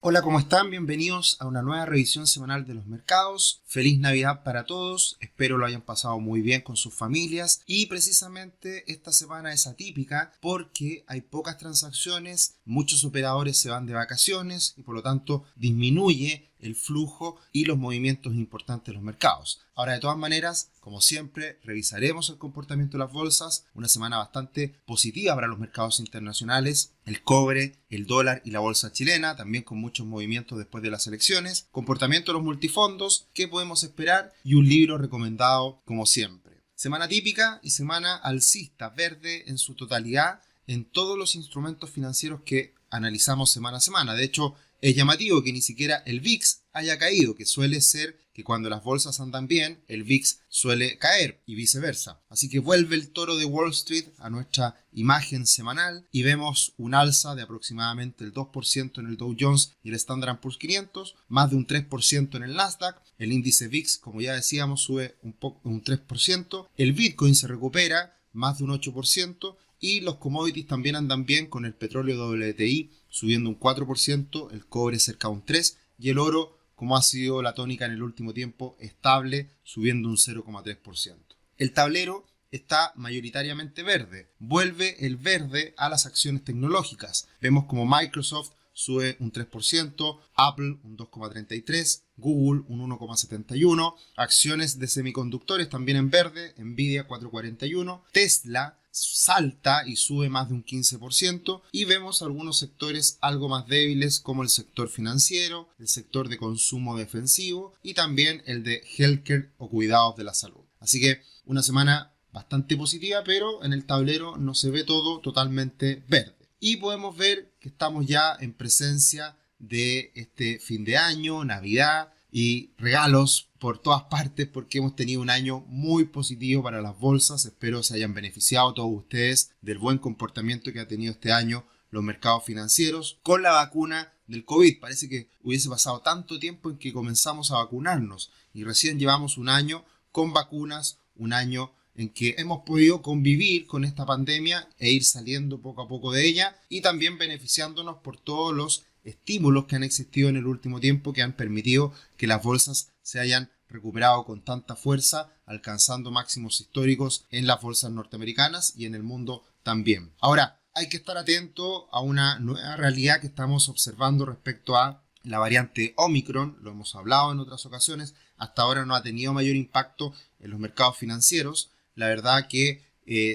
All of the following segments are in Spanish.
Hola, ¿cómo están? Bienvenidos a una nueva revisión semanal de los mercados. Feliz Navidad para todos. Espero lo hayan pasado muy bien con sus familias. Y precisamente esta semana es atípica porque hay pocas transacciones, muchos operadores se van de vacaciones y por lo tanto disminuye el flujo y los movimientos importantes de los mercados. Ahora, de todas maneras, como siempre, revisaremos el comportamiento de las bolsas. Una semana bastante positiva para los mercados internacionales. El cobre, el dólar y la bolsa chilena, también con muchos movimientos después de las elecciones. Comportamiento de los multifondos, qué podemos esperar y un libro recomendado como siempre. Semana típica y semana alcista, verde en su totalidad en todos los instrumentos financieros que analizamos semana a semana. De hecho, es llamativo que ni siquiera el VIX haya caído, que suele ser que cuando las bolsas andan bien, el VIX suele caer y viceversa. Así que vuelve el toro de Wall Street a nuestra imagen semanal y vemos un alza de aproximadamente el 2% en el Dow Jones y el Standard & Poor's 500, más de un 3% en el Nasdaq. El índice VIX, como ya decíamos, sube un 3%. El Bitcoin se recupera más de un 8%. Y los commodities también andan bien, con el petróleo WTI subiendo un 4%, el cobre cerca de un 3% y el oro, como ha sido la tónica en el último tiempo, estable, subiendo un 0,3%. El tablero está mayoritariamente verde. Vuelve el verde a las acciones tecnológicas. Vemos como Microsoft sube un 3%, Apple un 2,33%, Google un 1,71%, acciones de semiconductores también en verde, Nvidia 4,41%, Tesla salta y sube más de un 15% y vemos algunos sectores algo más débiles como el sector financiero, el sector de consumo defensivo y también el de healthcare o cuidados de la salud. Así que una semana bastante positiva, pero en el tablero no se ve todo totalmente verde. Y podemos ver que estamos ya en presencia de este fin de año, Navidad y regalos por todas partes porque hemos tenido un año muy positivo para las bolsas. Espero se hayan beneficiado todos ustedes del buen comportamiento que ha tenido este año los mercados financieros con la vacuna del COVID. Parece que hubiese pasado tanto tiempo en que comenzamos a vacunarnos y recién llevamos un año con vacunas, un año en que hemos podido convivir con esta pandemia e ir saliendo poco a poco de ella y también beneficiándonos por todos los estímulos que han existido en el último tiempo que han permitido que las bolsas se hayan recuperado con tanta fuerza, alcanzando máximos históricos en las bolsas norteamericanas y en el mundo también. Ahora, hay que estar atento a una nueva realidad que estamos observando respecto a la variante Omicron. Lo hemos hablado en otras ocasiones, hasta ahora no ha tenido mayor impacto en los mercados financieros. La verdad que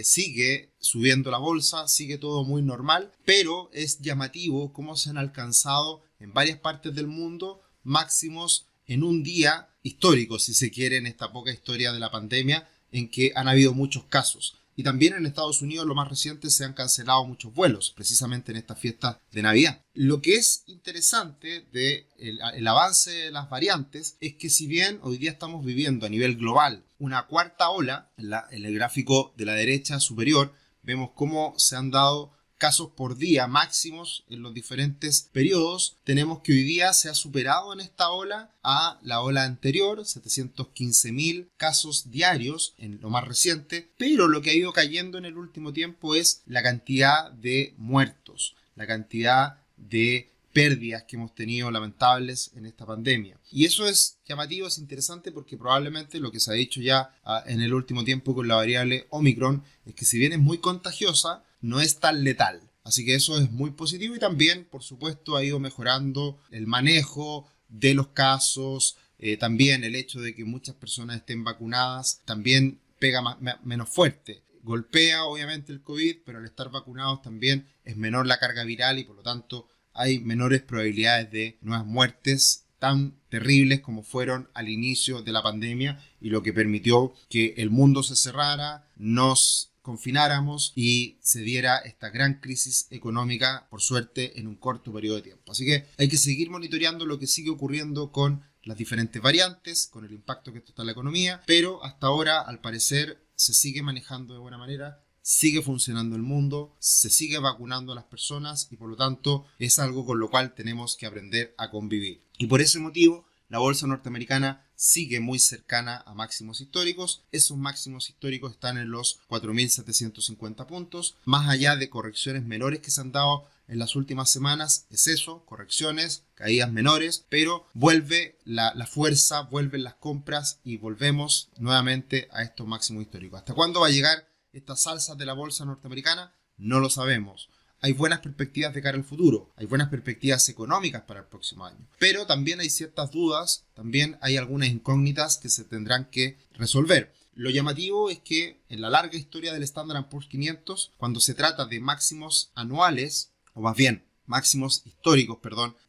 sigue subiendo la bolsa, sigue todo muy normal, pero es llamativo cómo se han alcanzado en varias partes del mundo máximos en un día histórico, si se quiere, en esta poca historia de la pandemia, en que han habido muchos casos. Y también en Estados Unidos, lo más reciente, se han cancelado muchos vuelos, precisamente en esta fiesta de Navidad. Lo que es interesante del avance de las variantes es que si bien hoy día estamos viviendo a nivel global una cuarta ola, en el gráfico de la derecha superior, vemos cómo se han dado casos por día máximos en los diferentes periodos. Tenemos que hoy día se ha superado en esta ola a la ola anterior, 715.000 casos diarios en lo más reciente, pero lo que ha ido cayendo en el último tiempo es la cantidad de muertos, la cantidad de pérdidas que hemos tenido lamentables en esta pandemia. Y eso es llamativo, es interesante porque probablemente lo que se ha dicho ya en el último tiempo con la variable Omicron es que si bien es muy contagiosa, no es tan letal. Así que eso es muy positivo y también, por supuesto, ha ido mejorando el manejo de los casos. También el hecho de que muchas personas estén vacunadas también pega menos fuerte. Golpea obviamente el COVID, pero al estar vacunados también es menor la carga viral y por lo tanto hay menores probabilidades de nuevas muertes tan terribles como fueron al inicio de la pandemia y lo que permitió que el mundo se cerrara, nos confináramos y se diera esta gran crisis económica, por suerte, en un corto periodo de tiempo. Así que hay que seguir monitoreando lo que sigue ocurriendo con las diferentes variantes, con el impacto que esto está en la economía, pero hasta ahora, al parecer, se sigue manejando de buena manera, sigue funcionando el mundo, se sigue vacunando a las personas y por lo tanto es algo con lo cual tenemos que aprender a convivir. Y por ese motivo, la bolsa norteamericana sigue muy cercana a máximos históricos. Esos máximos históricos están en los 4.750 puntos. Más allá de correcciones menores que se han dado en las últimas semanas, es eso, correcciones, caídas menores, pero vuelve la fuerza, vuelven las compras y volvemos nuevamente a estos máximos históricos. ¿Hasta cuándo va a llegar estas alzas de la bolsa norteamericana? No lo sabemos. Hay buenas perspectivas de cara al futuro, hay buenas perspectivas económicas para el próximo año, pero también hay ciertas dudas, también hay algunas incógnitas que se tendrán que resolver. Lo llamativo es que en la larga historia del Standard & Poor's 500, cuando se trata de máximos anuales, o más bien máximos históricos,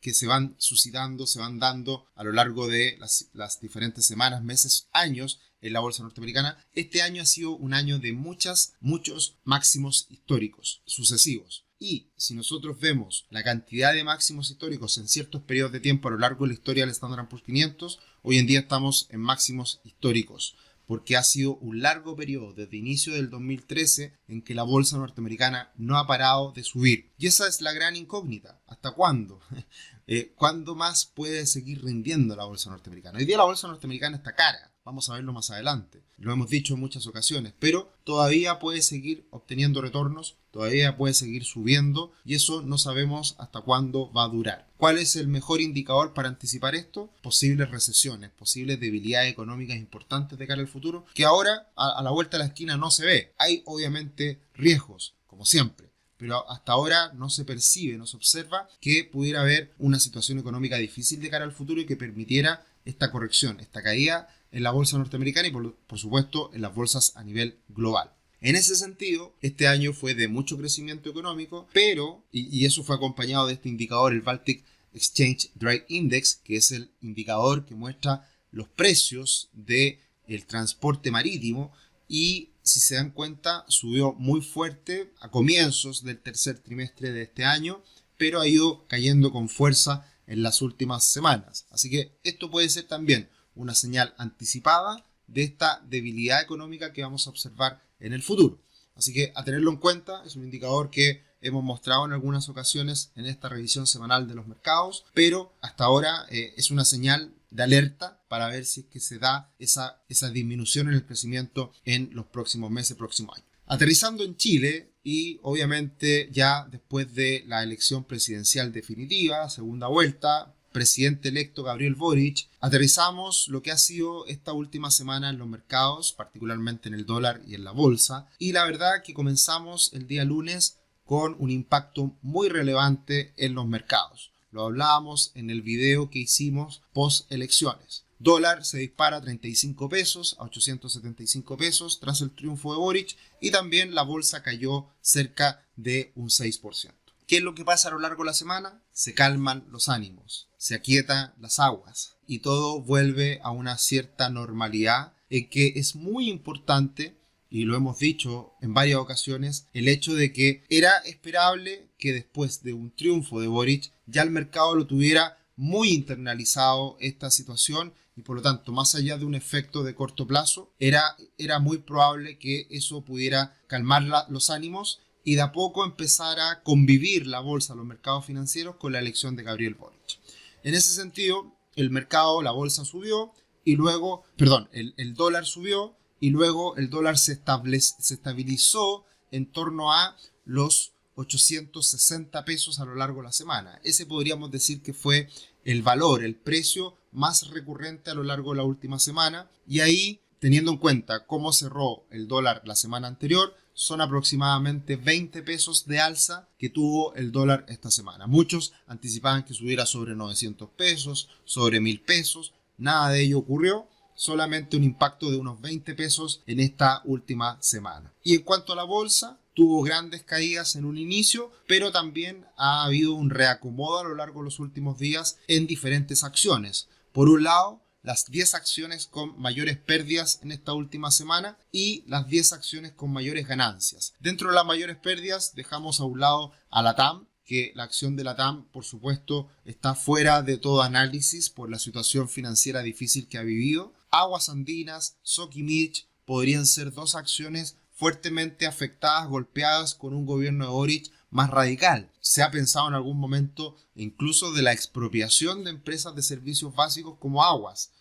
que se van suscitando, se van dando a lo largo de las diferentes semanas, meses, años en la bolsa norteamericana, este año ha sido un año de muchos máximos históricos sucesivos. Y si nosotros vemos la cantidad de máximos históricos en ciertos periodos de tiempo a lo largo de la historia del Standard & Poor's 500, hoy en día estamos en máximos históricos, porque ha sido un largo periodo desde inicio del 2013 en que la bolsa norteamericana no ha parado de subir. Y esa es la gran incógnita. ¿Hasta cuándo? ¿Cuándo más puede seguir rindiendo la bolsa norteamericana? Hoy día la bolsa norteamericana está cara. Vamos a verlo más adelante. Lo hemos dicho en muchas ocasiones, pero todavía puede seguir obteniendo retornos, todavía puede seguir subiendo y eso no sabemos hasta cuándo va a durar. ¿Cuál es el mejor indicador para anticipar esto? Posibles recesiones, posibles debilidades económicas importantes de cara al futuro, que ahora a la vuelta de la esquina no se ve. Hay obviamente riesgos, como siempre, pero hasta ahora no se percibe, no se observa que pudiera haber una situación económica difícil de cara al futuro y que permitiera esta corrección, esta caída en la bolsa norteamericana y por supuesto en las bolsas a nivel global. En ese sentido, este año fue de mucho crecimiento económico, pero, y eso fue acompañado de este indicador, el Baltic Exchange Trade Index, que es el indicador que muestra los precios del transporte marítimo, y si se dan cuenta, subió muy fuerte a comienzos del tercer trimestre de este año, pero ha ido cayendo con fuerza en las últimas semanas. Así que esto puede ser también una señal anticipada de esta debilidad económica que vamos a observar en el futuro. Así que a tenerlo en cuenta, es un indicador que hemos mostrado en algunas ocasiones en esta revisión semanal de los mercados, pero hasta ahora es una señal de alerta para ver si es que se da esa disminución en el crecimiento en los próximos meses, próximo año. Aterrizando en Chile y obviamente ya después de la elección presidencial definitiva, segunda vuelta, presidente electo Gabriel Boric, aterrizamos lo que ha sido esta última semana en los mercados, particularmente en el dólar y en la bolsa, y la verdad que comenzamos el día lunes con un impacto muy relevante en los mercados. Lo hablábamos en el video que hicimos post elecciones. Dólar se dispara a 35 pesos, a 875 pesos tras el triunfo de Boric, y también la bolsa cayó cerca de un 6%. ¿Qué es lo que pasa a lo largo de la semana? Se calman los ánimos, se aquietan las aguas y todo vuelve a una cierta normalidad en que es muy importante, y lo hemos dicho en varias ocasiones, el hecho de que era esperable que después de un triunfo de Boric ya el mercado lo tuviera muy internalizado esta situación y por lo tanto más allá de un efecto de corto plazo era muy probable que eso pudiera calmar los ánimos y de a poco empezar a convivir la bolsa, los mercados financieros con la elección de Gabriel Boric. En ese sentido, el mercado, la bolsa subió y luego, el dólar subió y luego el dólar se estabilizó en torno a los 860 pesos a lo largo de la semana. Ese podríamos decir que fue el valor, el precio más recurrente a lo largo de la última semana y ahí, teniendo en cuenta cómo cerró el dólar la semana anterior, son aproximadamente 20 pesos de alza que tuvo el dólar esta semana. Muchos anticipaban que subiera sobre 900 pesos, sobre 1000 pesos. Nada de ello ocurrió, solamente un impacto de unos 20 pesos en esta última semana. Y en cuanto a la bolsa, tuvo grandes caídas en un inicio, pero también ha habido un reacomodo a lo largo de los últimos días en diferentes acciones. Por un lado, las 10 acciones con mayores pérdidas en esta última semana y las 10 acciones con mayores ganancias. Dentro de las mayores pérdidas dejamos a un lado a LATAM, que la acción de LATAM por supuesto está fuera de todo análisis por la situación financiera difícil que ha vivido. Aguas Andinas, Sokimich podrían ser dos acciones fuertemente afectadas, golpeadas con un gobierno de Boric más radical. Se ha pensado en algún momento incluso de la expropiación de empresas de servicios básicos como aguas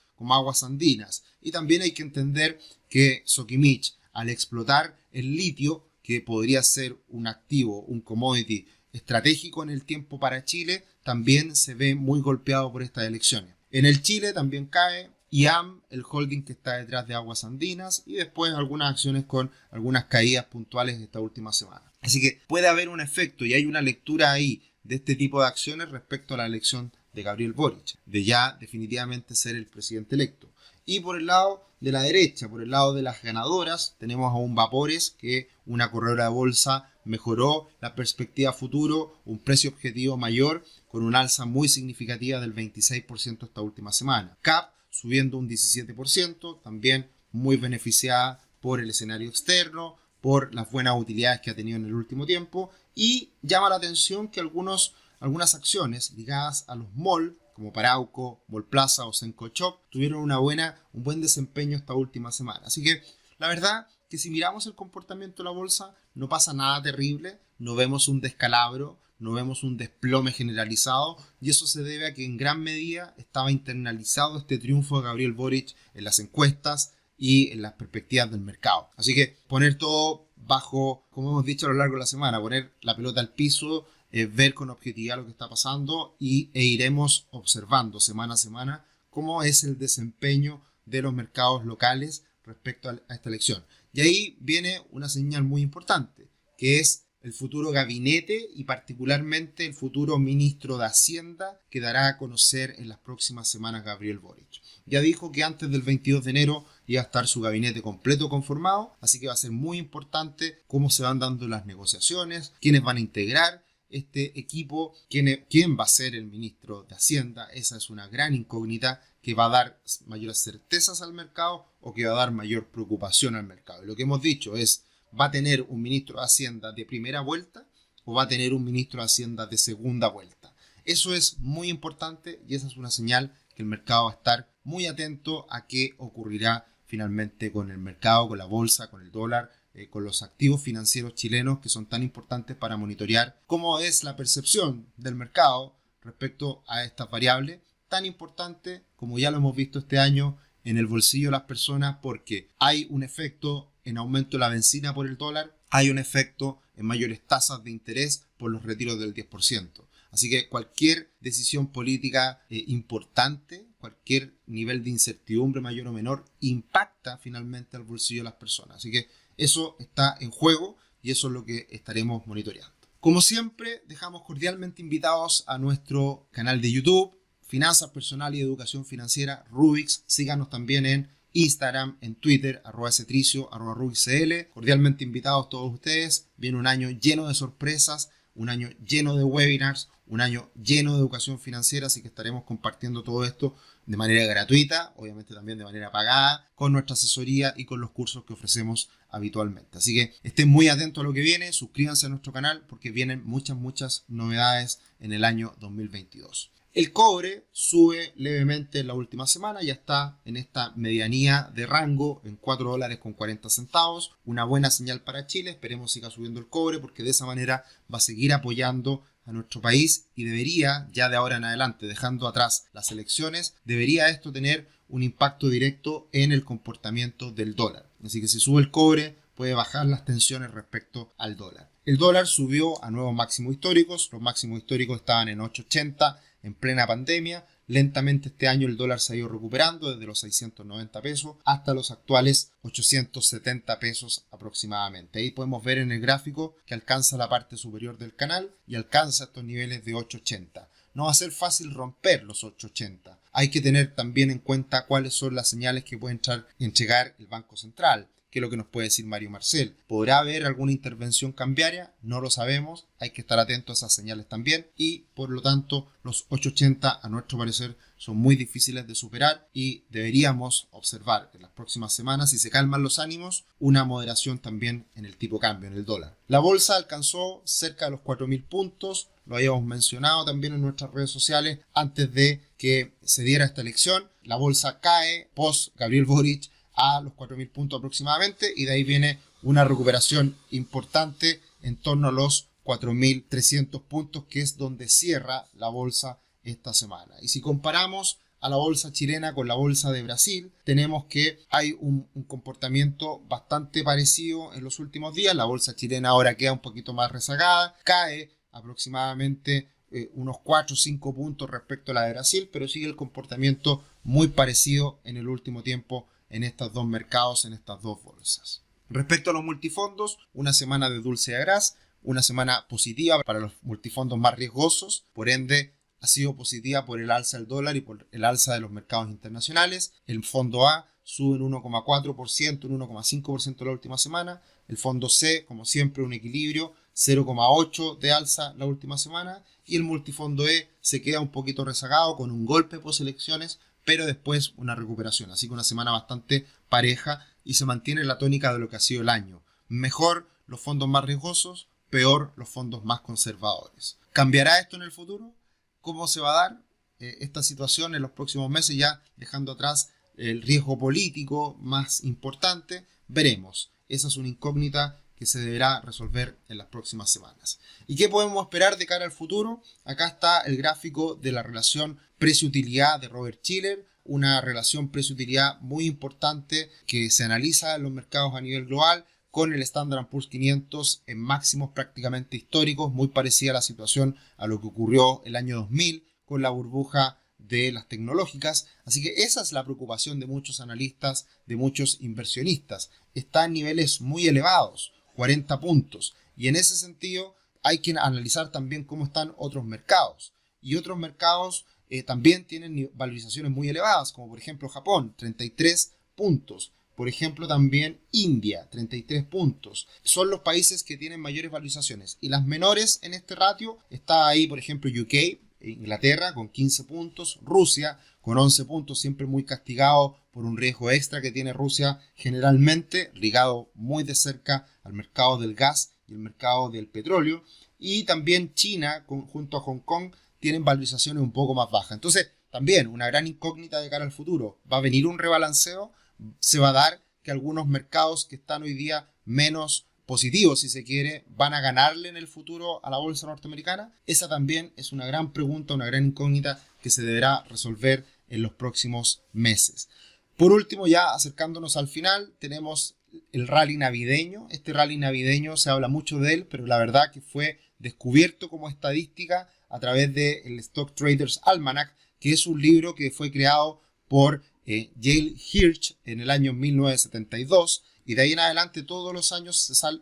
andinas. Y también hay que entender que Sokimich, al explotar el litio, que podría ser un activo, un commodity estratégico en el tiempo para Chile, también se ve muy golpeado por estas elecciones. En el Chile también cae IAM, el holding que está detrás de Aguas Andinas, y después algunas acciones con algunas caídas puntuales esta última semana. Así que puede haber un efecto y hay una lectura ahí de este tipo de acciones respecto a la elección de Gabriel Boric, de ya definitivamente ser el presidente electo. Y por el lado de la derecha, por el lado de las ganadoras, tenemos a un Vapores, que una corredora de bolsa mejoró la perspectiva futuro, un precio objetivo mayor, con un alza muy significativa del 26% esta última semana. CAP subiendo un 17%, también muy beneficiada por el escenario externo, por las buenas utilidades que ha tenido en el último tiempo, y llama la atención que algunas acciones ligadas a los malls, como Parauco, Mallplaza o Senco Shop, tuvieron un buen desempeño esta última semana. Así que la verdad que si miramos el comportamiento de la bolsa, no pasa nada terrible, no vemos un descalabro, no vemos un desplome generalizado, y eso se debe a que en gran medida estaba internalizado este triunfo de Gabriel Boric en las encuestas y en las perspectivas del mercado. Así que poner todo bajo, como hemos dicho a lo largo de la semana, poner la pelota al piso, ver con objetividad lo que está pasando e iremos observando semana a semana cómo es el desempeño de los mercados locales respecto a esta elección. Y ahí viene una señal muy importante, que es el futuro gabinete y particularmente el futuro ministro de Hacienda que dará a conocer en las próximas semanas Gabriel Boric. Ya dijo que antes del 22 de enero iba a estar su gabinete completo conformado, así que va a ser muy importante cómo se van dando las negociaciones, quiénes van a integrar este equipo, quién va a ser el ministro de Hacienda. Esa es una gran incógnita que va a dar mayores certezas al mercado o que va a dar mayor preocupación al mercado. Y lo que hemos dicho es, ¿va a tener un ministro de Hacienda de primera vuelta o va a tener un ministro de Hacienda de segunda vuelta? Eso es muy importante y esa es una señal que el mercado va a estar muy atento a qué ocurrirá finalmente con el mercado, con la bolsa, con el dólar, con los activos financieros chilenos que son tan importantes para monitorear cómo es la percepción del mercado respecto a estas variables, tan importante como ya lo hemos visto este año en el bolsillo de las personas, porque hay un efecto en aumento de la benzina por el dólar, hay un efecto en mayores tasas de interés por los retiros del 10%. Así que cualquier decisión política importante, cualquier nivel de incertidumbre mayor o menor, impacta finalmente al bolsillo de las personas. Así que eso está en juego y eso es lo que estaremos monitoreando. Como siempre, dejamos cordialmente invitados a nuestro canal de YouTube, Finanzas Personal y Educación Financiera, Rubix. Síganos también en Instagram, en Twitter, @cetricio, @rubixcl. Cordialmente invitados todos ustedes. Viene un año lleno de sorpresas, un año lleno de webinars, un año lleno de educación financiera, así que estaremos compartiendo todo esto de manera gratuita, obviamente también de manera pagada, con nuestra asesoría y con los cursos que ofrecemos habitualmente. Así que estén muy atentos a lo que viene, suscríbanse a nuestro canal porque vienen muchas novedades en el año 2022. El cobre sube levemente en la última semana, ya está en esta medianía de rango en $4.40, una buena señal para Chile. Esperemos siga subiendo el cobre porque de esa manera va a seguir apoyando a nuestro país y debería, ya de ahora en adelante, dejando atrás las elecciones, debería esto tener un impacto directo en el comportamiento del dólar. Así que si sube el cobre, puede bajar las tensiones respecto al dólar. El dólar subió a nuevos máximos históricos, los máximos históricos estaban en 8.80 en plena pandemia. Lentamente este año el dólar se ha ido recuperando desde los 690 pesos hasta los actuales 870 pesos aproximadamente. Ahí podemos ver en el gráfico que alcanza la parte superior del canal y alcanza estos niveles de 880. No va a ser fácil romper los 880. Hay que tener también en cuenta cuáles son las señales que puede entregar el Banco Central. ¿Qué es lo que nos puede decir Mario Marcel? ¿Podrá haber alguna intervención cambiaria? No lo sabemos, hay que estar atentos a esas señales también y por lo tanto los 8.80 a nuestro parecer son muy difíciles de superar y deberíamos observar en las próximas semanas, si se calman los ánimos, una moderación también en el tipo de cambio, en el dólar. La bolsa alcanzó cerca de los 4.000 puntos, lo habíamos mencionado también en nuestras redes sociales antes de que se diera esta elección. La bolsa cae post Gabriel Boric a los 4.000 puntos aproximadamente y de ahí viene una recuperación importante en torno a los 4.300 puntos, que es donde cierra la bolsa esta semana. Y si comparamos a la bolsa chilena con la bolsa de Brasil, tenemos que hay un comportamiento bastante parecido en los últimos días. La bolsa chilena ahora queda un poquito más rezagada, cae aproximadamente unos 4 o 5 puntos respecto a la de Brasil, pero sigue el comportamiento muy parecido en el último tiempo en estos dos mercados, en estas dos bolsas. Respecto a los multifondos, una semana de dulce y agraz, una semana positiva para los multifondos más riesgosos, por ende ha sido positiva por el alza del dólar y por el alza de los mercados internacionales. El fondo A sube un 1,4%, un 1,5% la última semana. El fondo C, como siempre, un equilibrio, 0,8% de alza la última semana. Y el multifondo E se queda un poquito rezagado con un golpe post elecciones, pero después una recuperación. Así que una semana bastante pareja y se mantiene la tónica de lo que ha sido el año. Mejor los fondos más riesgosos, peor los fondos más conservadores. ¿Cambiará esto en el futuro? ¿Cómo se va a dar esta situación en los próximos meses, ya dejando atrás el riesgo político más importante? Veremos. Esa es una incógnita que se deberá resolver en las próximas semanas. ¿Y qué podemos esperar de cara al futuro? Acá está el gráfico de la relación precio-utilidad de Robert Shiller, una relación precio-utilidad muy importante que se analiza en los mercados a nivel global, con el Standard & Poor's 500 en máximos prácticamente históricos, muy parecida a la situación a lo que ocurrió el año 2000 con la burbuja de las tecnológicas. Así que esa es la preocupación de muchos analistas, de muchos inversionistas. Está en niveles muy elevados, 40 puntos. Y en ese sentido hay que analizar también cómo están otros mercados. Y otros mercados también tienen valorizaciones muy elevadas, como por ejemplo Japón, 33 puntos. Por ejemplo, también India, 33 puntos. Son los países que tienen mayores valorizaciones. Y las menores en este ratio está ahí, por ejemplo, UK, Inglaterra, con 15 puntos. Rusia, con 11 puntos, siempre muy castigado por un riesgo extra que tiene Rusia, generalmente ligado muy de cerca al mercado del gas y el mercado del petróleo. Y también China, junto a Hong Kong, tienen valorizaciones un poco más bajas. Entonces, también una gran incógnita de cara al futuro. ¿Va a venir un rebalanceo? ¿Se va a dar que algunos mercados que están hoy día menos positivos, si se quiere, van a ganarle en el futuro a la bolsa norteamericana? Esa también es una gran pregunta, una gran incógnita que se deberá resolver en los próximos meses. Por último, ya acercándonos al final, tenemos el rally navideño. Este rally navideño se habla mucho de él, pero la verdad que fue descubierto como estadística a través del Stock Traders Almanac, que es un libro que fue creado por Yale Hirsch en el año 1972, y de ahí en adelante todos los años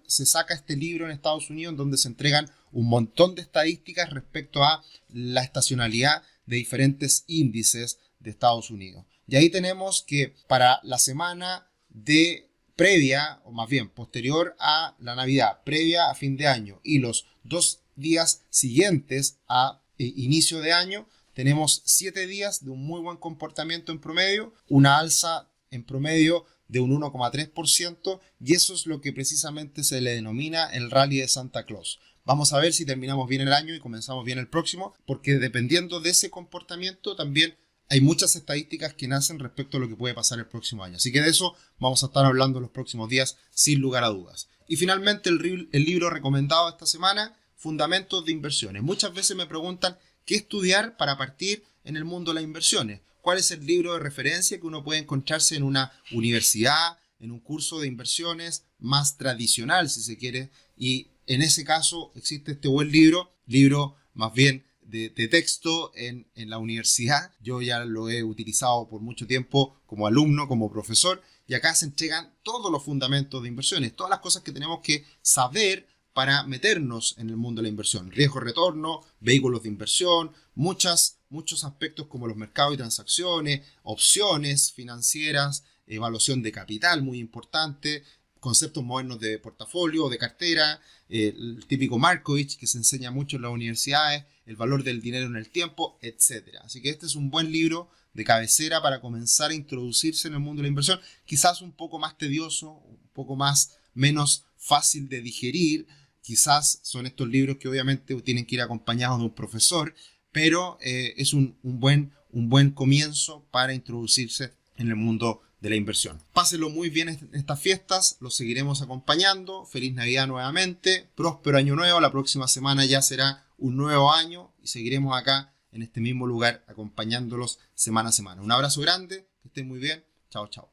se saca este libro en Estados Unidos, en donde se entregan un montón de estadísticas respecto a la estacionalidad de diferentes índices de Estados Unidos. Y ahí tenemos que para la semana de previa, o más bien posterior a la Navidad, previa a fin de año, y los 2 días siguientes a inicio de año, tenemos 7 días de un muy buen comportamiento en promedio, una alza en promedio de un 1,3%, y eso es lo que precisamente se le denomina el rally de Santa Claus. Vamos a ver si terminamos bien el año y comenzamos bien el próximo, porque dependiendo de ese comportamiento también hay muchas estadísticas que nacen respecto a lo que puede pasar el próximo año. Así que de eso vamos a estar hablando en los próximos días sin lugar a dudas. Y finalmente el libro recomendado esta semana, Fundamentos de Inversiones. Muchas veces me preguntan qué estudiar para partir en el mundo de las inversiones. ¿Cuál es el libro de referencia que uno puede encontrarse en una universidad, en un curso de inversiones más tradicional, si se quiere? Y en ese caso existe este buen libro más bien de texto en la universidad. Yo ya lo he utilizado por mucho tiempo como alumno, como profesor, y acá se entregan todos los fundamentos de inversiones, todas las cosas que tenemos que saber para meternos en el mundo de la inversión. Riesgo-retorno, vehículos de inversión, muchos aspectos como los mercados y transacciones, opciones financieras, evaluación de capital, muy importante, conceptos modernos de portafolio o de cartera, el típico Markovich que se enseña mucho en las universidades, el valor del dinero en el tiempo, etc. Así que este es un buen libro de cabecera para comenzar a introducirse en el mundo de la inversión, quizás un poco más tedioso, un poco menos fácil de digerir. Quizás son estos libros que obviamente tienen que ir acompañados de un profesor, pero es un buen comienzo para introducirse en el mundo de la inversión. Pásenlo muy bien en estas fiestas, los seguiremos acompañando. Feliz Navidad nuevamente, próspero año nuevo. La próxima semana ya será un nuevo año y seguiremos acá en este mismo lugar acompañándolos semana a semana. Un abrazo grande, que estén muy bien. Chao, chao.